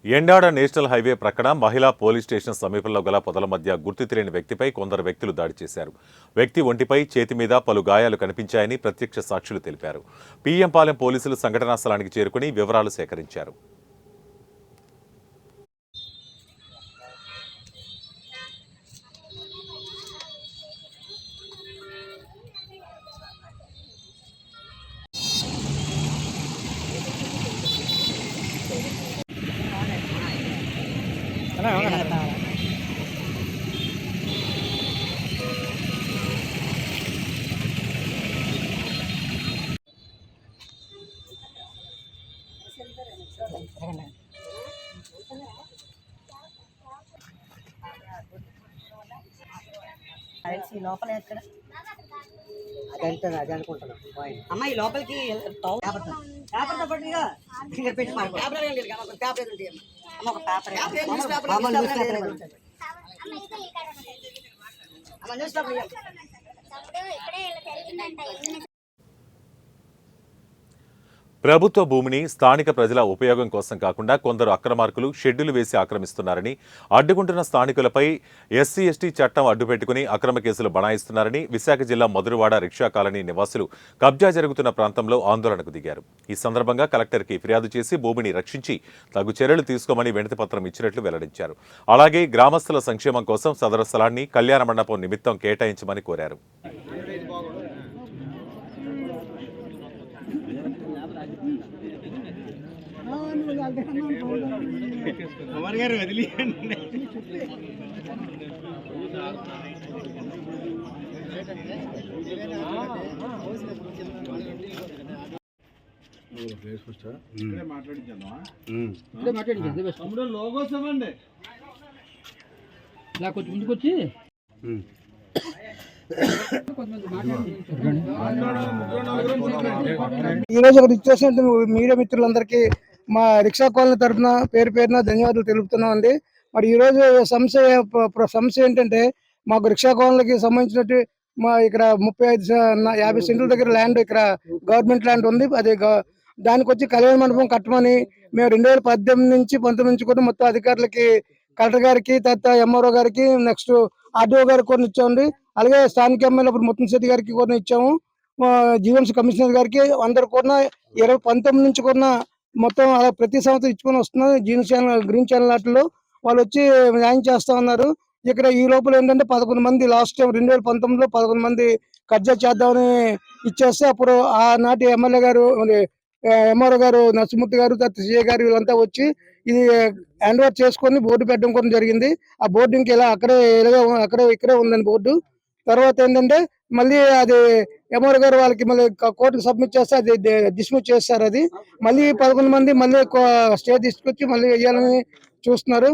Endada national highway ప్రక్కన మహిళా police station సమీపంలో గల పొదల మధ్య గుర్తు తెలియని వ్యక్తిపై కొందరు వ్యక్తులు దాడి చేశారు. వ్యక్తి ఒంటిపై, చేతి మీద పలు గాయాలు కనిపించాయని ప్రత్యక్ష సాక్షులు తెలిపారు. పీఎంపాలెం పోలీసులు సంఘటనా స్థలానికి చేరుకుని వివరాలు సేకరించారు. లోపల ఎక్కడ అదంటే అది అనుకుంటున్నా అమ్మాయి లోపలికి పేపర్తో పట్టుగా ఫింగర్ పెట్టి ప్రభుత్వ భూమిని స్థానిక ప్రజల ఉపయోగం కోసం కాకుండా కొందరు అక్రమార్కులు షెడ్యూలు వేసి ఆక్రమిస్తున్నారని, అడ్డుకుంటున్న స్థానికులపై ఎస్సీ ఎస్టీ చట్టం అడ్డుపెట్టుకుని అక్రమ కేసులు బనాయిస్తున్నారని విశాఖ జిల్లా మధురవాడ రిక్షా కాలనీ నివాసులు కబ్జా జరుగుతున్న ప్రాంతంలో ఆందోళనకు దిగారు. ఈ సందర్భంగా కలెక్టర్కి ఫిర్యాదు చేసి భూమిని రక్షించి తగు చర్యలు తీసుకోమని వినతిపత్రం ఇచ్చినట్లు వెల్లడించారు. అలాగే గ్రామస్తుల సంక్షేమం కోసం సదరు స్థలాన్ని కళ్యాణ మండపం నిమిత్తం కేటాయించమని కోరారు. కొంచెం ముందుకొచ్చి ఈరోజు ఇచ్చేసిన మీడియా మిత్రులందరికీ మా రిక్షా కాలనీ తరఫున పేరున ధన్యవాదాలు తెలుపుతున్నాం అండి. మరి ఈరోజు సమస్య ఏంటంటే, మాకు రిక్షా కాలనీకి సంబంధించినట్టు మా ఇక్కడ 50 సెంట్ల దగ్గర ల్యాండ్ ఇక్కడ గవర్నమెంట్ ల్యాండ్ ఉంది. అది దానికి వచ్చి కళ్యాణ మండపం కట్టమని మేము 2018 నుంచి 19 నుంచి కూడా మొత్తం అధికారులకి, కలెక్టర్ గారికి, తర్వాత ఎంఆర్ఓ గారికి, నెక్స్ట్ ఆర్డీఓ గారికి కూడా ఇచ్చామండి. అలాగే స్థానిక ఎమ్మెల్యే ముత్తంశెట్టి గారికి కూడా ఇచ్చాము. జీవీఎంసీ కమిషనర్ గారికి అందరు కూడా 2019 నుంచి కూడా మొత్తం అలా ప్రతి సంవత్సరం ఇచ్చుకొని వస్తున్నారు. గ్రీన్ ఛానల్ వాటిలో వాళ్ళు వచ్చి న్యాయం చేస్తా ఉన్నారు. ఇక్కడ ఈ లోపల ఏంటంటే 11 మంది లాస్ట్ టైం 2019లో 11 మంది కబ్జా చేద్దామని ఇచ్చేస్తే, అప్పుడు ఆనాటి ఎమ్మెల్యే గారు, ఎంఆర్ఓ గారు, నరసింహమూర్తి గారు, తర్వాత సిఏ గారు వీళ్ళంతా వచ్చి ఇది హ్యాండ్ ఓవర్ చేసుకొని బోర్డు పెట్టడం కూడా జరిగింది. ఆ బోర్డు ఇంకా ఇలా ఇక్కడే ఉందండి బోర్డు. తర్వాత ఏంటంటే మళ్ళీ అది ఎంఆర్ఓ గారు వాళ్ళకి మళ్ళీ కోర్టుకు సబ్మిట్ చేస్తే అది డిస్మిస్ చేస్తారు. అది మళ్ళీ 11 మంది మళ్ళీ స్టే తీసుకొచ్చి మళ్ళీ వేయాలని చూస్తున్నారు.